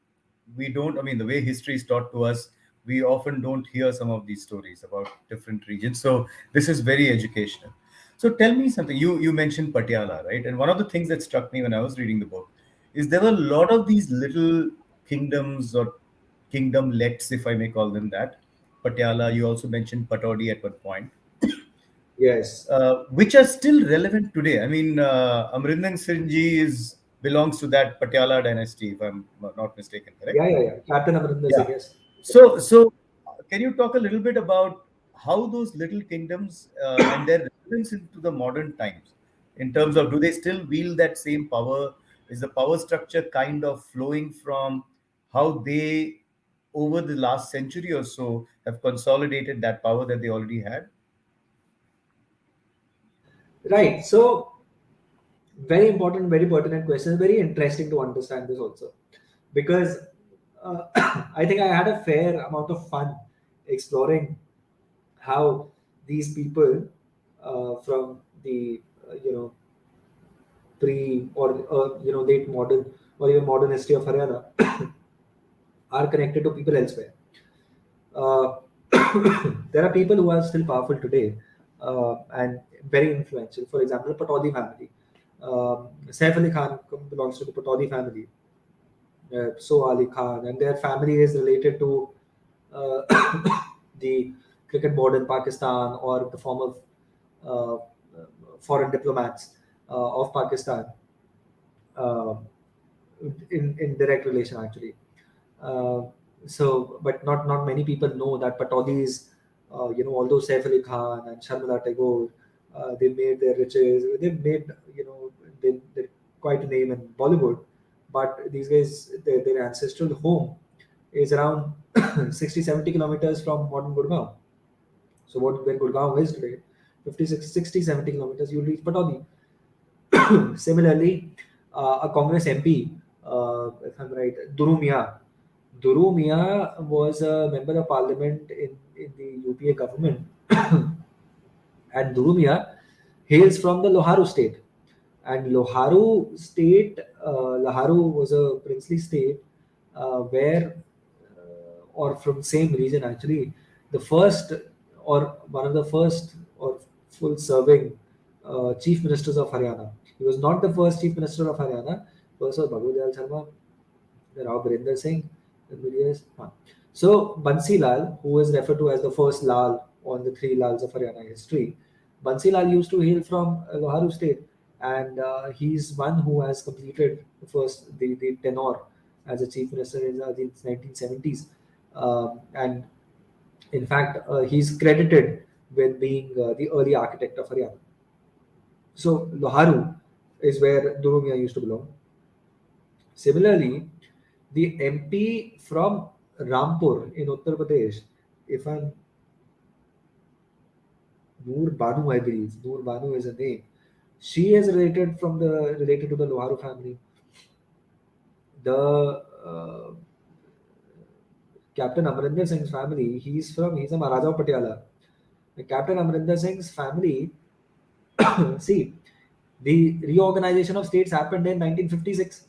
[SPEAKER 1] don't. I mean, the way history is taught to us, we often don't hear some of these stories about different regions. So this is very educational. So tell me something. You mentioned Patiala, right? And one of the things that struck me when I was reading the book is there were a lot of these little kingdoms or kingdomlets, if I may call them that. Patiala. You also mentioned Patodi at one point,
[SPEAKER 2] yes.
[SPEAKER 1] which are still relevant today. I mean, Amrinder Singh ji is belongs to that Patiala dynasty, if I'm not mistaken, correct?
[SPEAKER 2] Yeah, yeah, yeah. Captain Amrinder
[SPEAKER 1] Yeah.
[SPEAKER 2] Singh, yes.
[SPEAKER 1] So, can you talk a little bit about how those little kingdoms and their relevance into the modern times, in terms of do they still wield that same power? Is the power structure kind of flowing from how they over the last century or so have consolidated that power that they already had?
[SPEAKER 2] Right. So very important, very pertinent question. Very interesting to understand this also, because I think I had a fair amount of fun exploring how these people from the pre or late modern or even modern history of Haryana are connected to people elsewhere. Uh, there are people who are still powerful today and very influential. For example, the Pataudi family. Saif Ali Khan belongs to the Pataudi family. So Ali Khan, and their family is related to uh, the cricket board in Pakistan or the former uh, foreign diplomats of Pakistan, uh, in direct relation actually. Uh, but not many people know that Pataudis, although Saif Ali Khan and Sharmila Tagore, they made their riches. They made they quite a name in Bollywood, but these guys, their ancestral home is around 60-70 kilometers from modern Gurgaon. So where Gurgaon is today, 50, 60, 70 kilometers, you'll reach Pataudi. Similarly, a Congress MP, if I'm right, Duru Mia. Duru Mia was a member of parliament in the UPA government, and Duru Mia hails from the Loharu state. And Loharu was a princely state where, or from same region actually, the first or one of the first or full serving chief ministers of Haryana. He was not the first chief minister of Haryana. First was Bhagu Dayal Sharma, then Rao Birinder Singh, then various. So Bansi Lal, who is referred to as the first Lal on the three Lals of Haryana history, Bansi Lal used to hail from Loharu state, and he's one who has completed the tenure as a chief minister in the 1970s, and in fact, he's credited with being the early architect of Haryana. So Loharu is where Durumia used to belong. Similarly, the MP from Rampur in Uttar Pradesh, if I'm Noor Banu, I believe Noor Banu is a name. She is related to the Loharu family. The Captain Amarinder Singh's family, he's a Maharaja of Patiala. The Captain Amarinder Singh's family, see, the reorganization of states happened in 1956.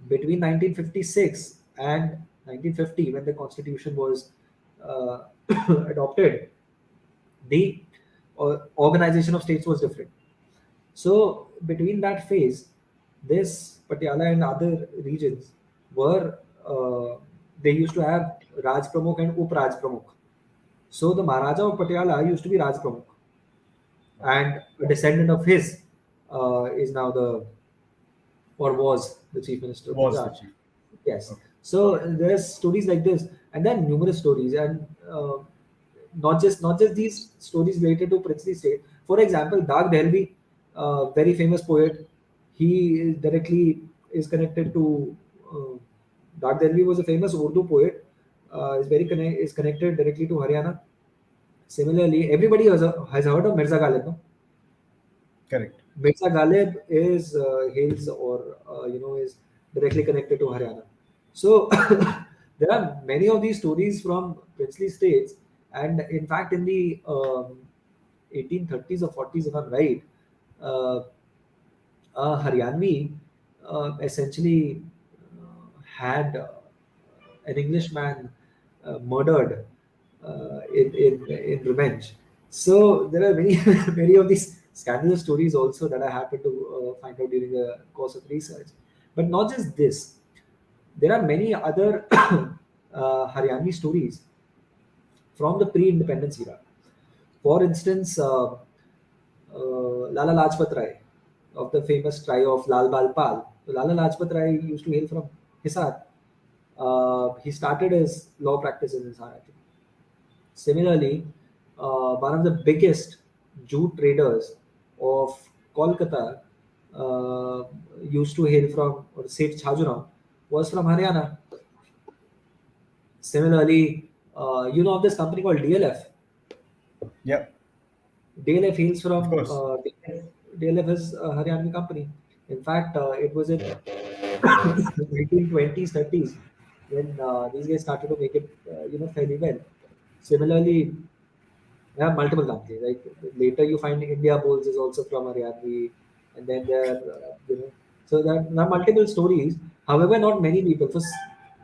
[SPEAKER 2] Between 1956 and 1950, when the constitution was uh, adopted, the organization of states was different. So between that phase, this Patiala and other regions were they used to have Raj Pramukh and Up Raj Pramukh. So the Maharaja of Patiala used to be Raj Pramukh,
[SPEAKER 1] Okay.
[SPEAKER 2] and a descendant of his is now the or was the chief minister of
[SPEAKER 1] Was the
[SPEAKER 2] Gujarat.
[SPEAKER 1] chief.
[SPEAKER 2] Yes.
[SPEAKER 1] Okay.
[SPEAKER 2] So there's stories like this, and then numerous stories, and not just these stories related to princely state. For example, Dag Dehlvi, very famous poet, he directly is connected to. Dag Dehlvi was a famous Urdu poet. Is connected directly to Haryana. Similarly, everybody has heard of Mirza Ghalib. No?
[SPEAKER 1] Correct.
[SPEAKER 2] Mirza Ghalib is hails or is directly connected to Haryana. So there are many of these stories from princely states, and in fact, in the 1830s or 40s, if I'm right, uh, Haryanvi essentially had an Englishman murdered in revenge. So there are many many of these scandalous stories also that I happened to find out during the course of research. But not just this, there are many other Haryanvi stories from the pre-independence era. For instance, Lala Lajpat Rai, of the famous trial of Lal Bal Pal. So Lala Lajpat Rai used to hail from Hisar. He started his law practice in Hisar, actually. Similarly, one of the biggest jute traders of Kolkata used to hail from, or Seth Chhajurao, was from Haryana. Similarly, you know of this company called DLF.
[SPEAKER 1] Yeah,
[SPEAKER 2] DLF hails
[SPEAKER 1] of
[SPEAKER 2] from
[SPEAKER 1] course.
[SPEAKER 2] DLF is a Haryana company. In fact, it was in 1920s, 30s when these guys started to make it, fairly well. Similarly, there are multiple companies. Like later, you find India Bulls is also from Haryana, and then there, so there are multiple stories. However, not many people,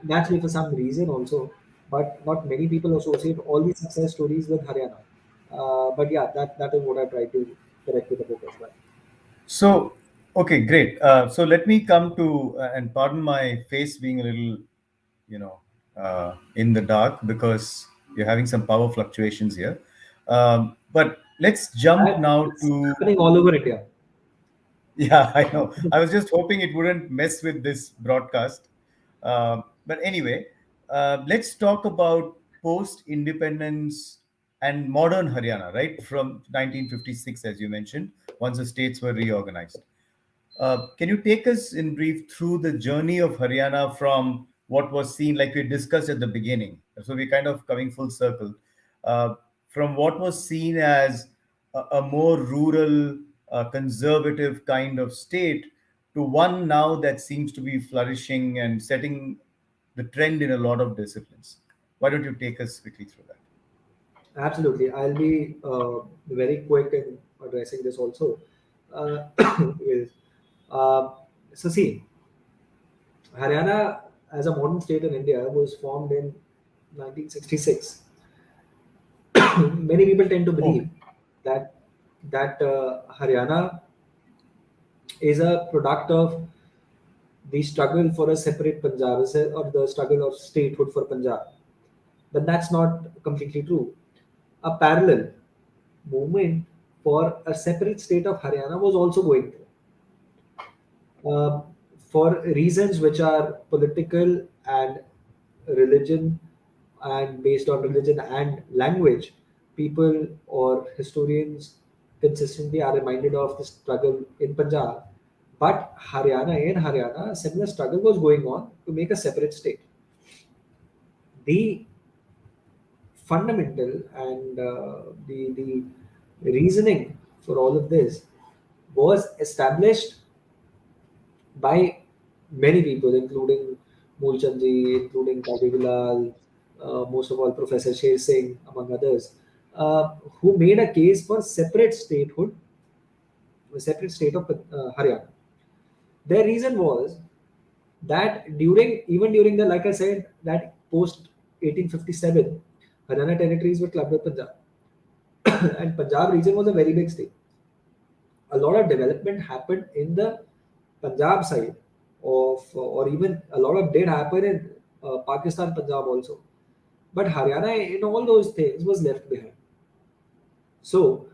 [SPEAKER 2] naturally for some reason also, but not many people associate all these success stories with Haryana. But yeah, that is what I try to correct with the book as well.
[SPEAKER 1] So, okay, great. So let me come to, and pardon my face being a little, you know, in the dark because you're having some power fluctuations here. But let's jump now
[SPEAKER 2] It's
[SPEAKER 1] to,
[SPEAKER 2] happening all over India.
[SPEAKER 1] yeah, I know. I was just hoping it wouldn't mess with this broadcast. But anyway, let's talk about post independence and modern Haryana, right? From 1956, as you mentioned, once the states were reorganized. Can you take us in brief through the journey of Haryana from what was seen, like we discussed at the beginning? So we're kind of coming full circle. Uh, from what was seen as a more rural, conservative kind of state to one now that seems to be flourishing and setting the trend in a lot of disciplines. Why don't you take us quickly through that?
[SPEAKER 2] Absolutely. I'll be very quick in addressing this also. Uh, is, uh, so, see, Haryana as a modern state in India was formed in 1966. Many people tend to
[SPEAKER 1] Okay.
[SPEAKER 2] believe that Haryana is a product of the struggle for a separate Punjab or the struggle of statehood for Punjab. But that's not completely true. A parallel movement for a separate state of Haryana was also going through. Uh, for reasons which are political and religion, and based on religion and language, people or historians consistently are reminded of the struggle in Punjab. But in Haryana, a similar struggle was going on to make a separate state. The fundamental and the reasoning for all of this was established by many people, including Moolchandji, including Kabivilal, most of all Professor Sher Singh, among others, who made a case for separate statehood, a separate state of Haryana. Their reason was that even during the, like I said, that post 1857, Haryana territories were clubbed with Punjab, and Punjab region was a very big state. A lot of development happened in the Punjab side or even a lot of did happen in Pakistan, Punjab also. But Haryana in all those things was left behind. So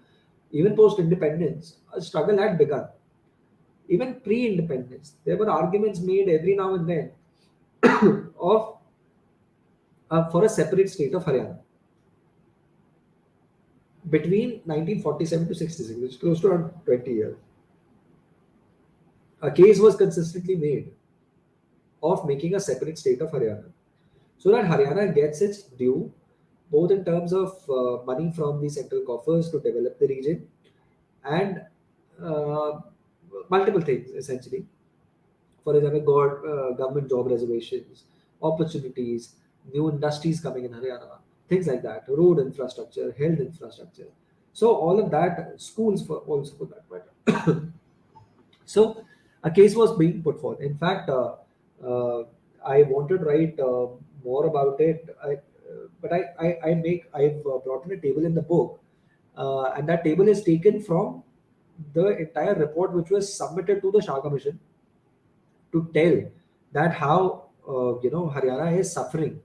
[SPEAKER 2] even post independence, a struggle had begun. Even pre independence, there were arguments made every now and then of for a separate state of Haryana between 1947 to 66, which is close to around 20 years. A case was consistently made of making a separate state of Haryana so that Haryana gets its due, both in terms of money from the central coffers to develop the region and uh, multiple things essentially. For example, government job reservations, opportunities, new industries coming in Haryana, things like that, road infrastructure, health infrastructure. So all of that, schools for also for that matter. So a case was being put forth. In fact, I wanted to write more about it, but I've brought in a table in the book, and that table is taken from the entire report which was submitted to the Shah Commission to tell that how Haryana is suffering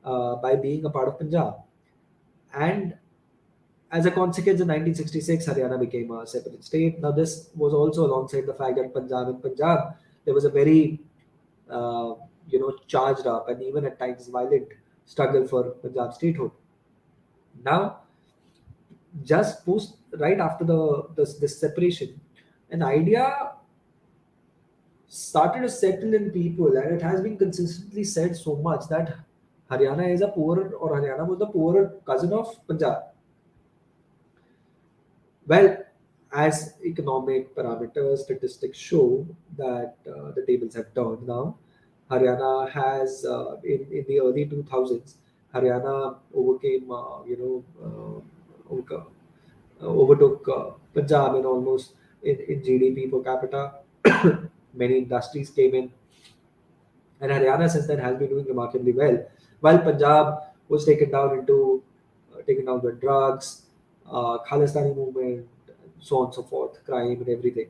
[SPEAKER 2] by being a part of Punjab, and as a consequence, in 1966, Haryana became a separate state. Now, this was also alongside the fact that in Punjab, there was a very, charged up and even at times violent struggle for Punjab statehood. Now, just post right after this separation, an idea started to settle in people, and it has been consistently said so much that Haryana is a poorer, or Haryana was the poorer cousin of Punjab. Well, as economic parameters, statistics show that the tables have turned now. Haryana has, in the early 2000s, Haryana overcame, overtook Punjab in almost in GDP per capita. Many industries came in, and Haryana since then has been doing remarkably well. While Punjab was taken down by drugs, Khalistani movement, so on and so forth, crime and everything.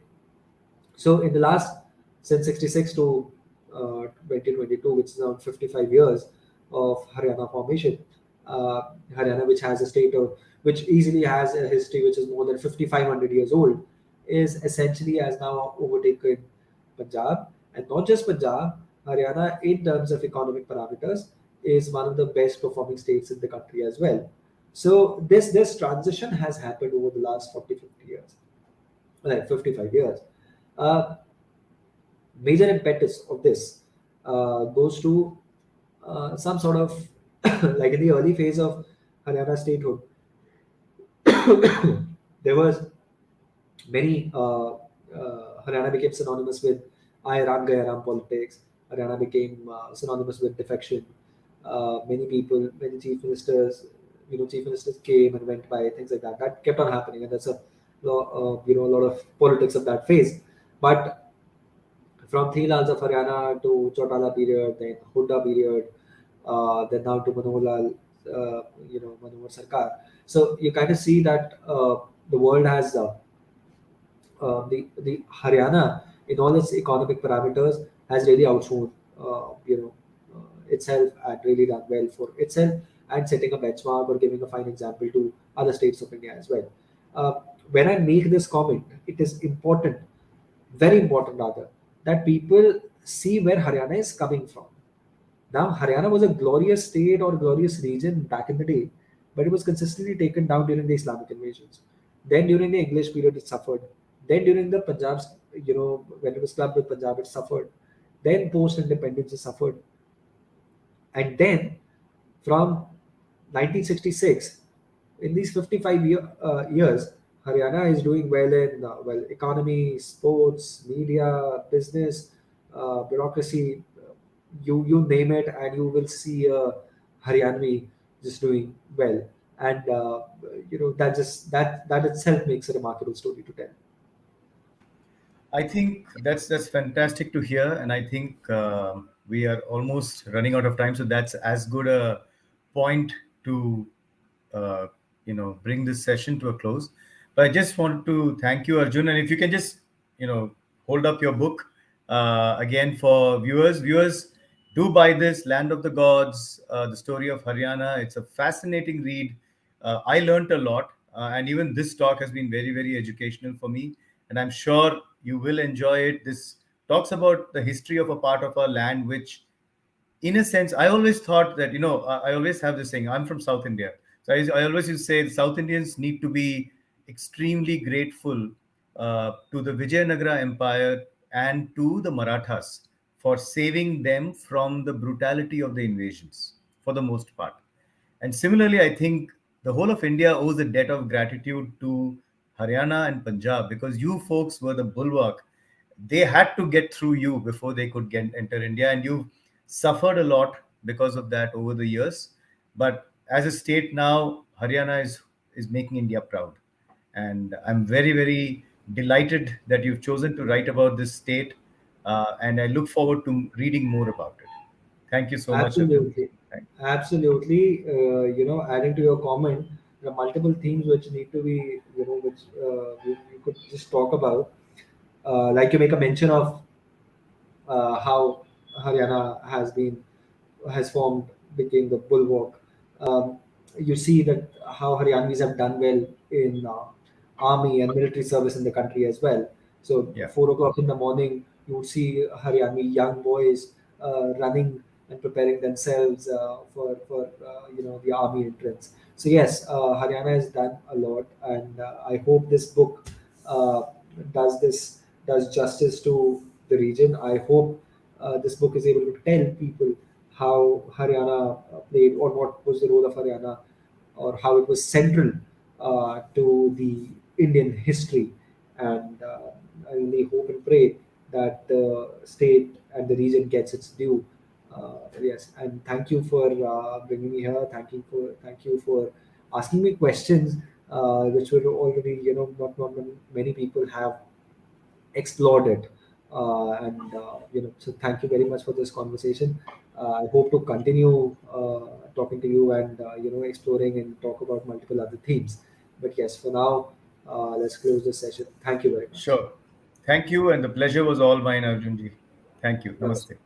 [SPEAKER 2] So in the last, since 66 to 2022, which is around 55 years of Haryana formation, Haryana, which has a state of, which easily has a history which is more than 5,500 years old, is essentially has now overtaken Punjab, and not just Punjab. Haryana, in terms of economic parameters, is one of the best performing states in the country as well. So this transition has happened over the last 40, 50 years, like 55 years. Uh, Major impetus of this goes to some sort of like in the early phase of Haryana statehood, there was many Haryana became synonymous with I Ram Gaya Ram politics. Haryana became synonymous with defection. Many people, many chief ministers, chief ministers came and went by, things like that. That kept on happening, and that's a lot of politics of that phase. But from Three Lals of Haryana to Chautala period, then Hooda period, then now to Manohar Lal, Manohar Sarkar. So you kind of see that the world has the Haryana in all its economic parameters has really outshone itself and really done well for itself and setting a benchmark or giving a fine example to other states of India as well. Uh, when I make this comment, it is important, very important rather, that people see where Haryana is coming from. Now, Haryana was a glorious state or glorious region back in the day, but it was consistently taken down during the Islamic invasions. Then during the English period, it suffered. Then during the Punjab's, when it was clubbed with Punjab, it suffered. Then post independence, it suffered. And then from 1966, in these 55 years, Haryana is doing well in economy, sports, media, business, bureaucracy. You name it, and you will see a Haryanvi just doing well. And that itself makes a remarkable story to tell.
[SPEAKER 1] I think that's fantastic to hear, and I think we are almost running out of time, so that's as good a point to uh, bring this session to a close. But I just want to thank you, Arjun, and if you can just hold up your book again for viewers. Viewers, do buy this Land of the Gods, the story of Haryana. It's a fascinating read. I learned a lot, and even this talk has been very, very educational for me. And I'm sure you will enjoy it. This talks about the history of a part of our land, which, in a sense, I always thought that, I always have this saying, I'm from South India. So I always used to say South Indians need to be extremely grateful to the Vijayanagara Empire and to the Marathas for saving them from the brutality of the invasions for the most part. And similarly, I think the whole of India owes a debt of gratitude to Haryana and Punjab because you folks were the bulwark. They had to get through you before they could enter India, and you've suffered a lot because of that over the years. But as a state now, Haryana is making India proud, and I'm very, very delighted that you've chosen to write about this state, and I look forward to reading more about it. Thank you so much, Arjun.
[SPEAKER 2] Absolutely,
[SPEAKER 1] Thank
[SPEAKER 2] absolutely. Adding to your comment, there are multiple themes which need to be, which we could just talk about. Like you make a mention of how Haryana has formed, became the bulwark. Um, you see that how Haryanvis have done well in army and military service in the country as well. So
[SPEAKER 1] Yeah.
[SPEAKER 2] 4 o'clock in the morning, you would see Haryanvi young boys running and preparing themselves for the army entrance. So yes, Haryana has done a lot, and I hope this book uh, does justice to the region. I hope this book is able to tell people how Haryana played, or what was the role of Haryana, or how it was central to the Indian history. And I really hope and pray that the state and the region gets its due. Yes, and thank you for bringing me here. Thank you for asking me questions, which were already, not many people have explored it. So thank you very much for this conversation. I hope to continue talking to you and exploring and talk about multiple other themes. But yes, for now, let's close this session. Thank you very much.
[SPEAKER 1] Sure. Thank you, and the pleasure was all mine, Arjunji. Thank you.
[SPEAKER 2] Namaste.
[SPEAKER 1] Namaste.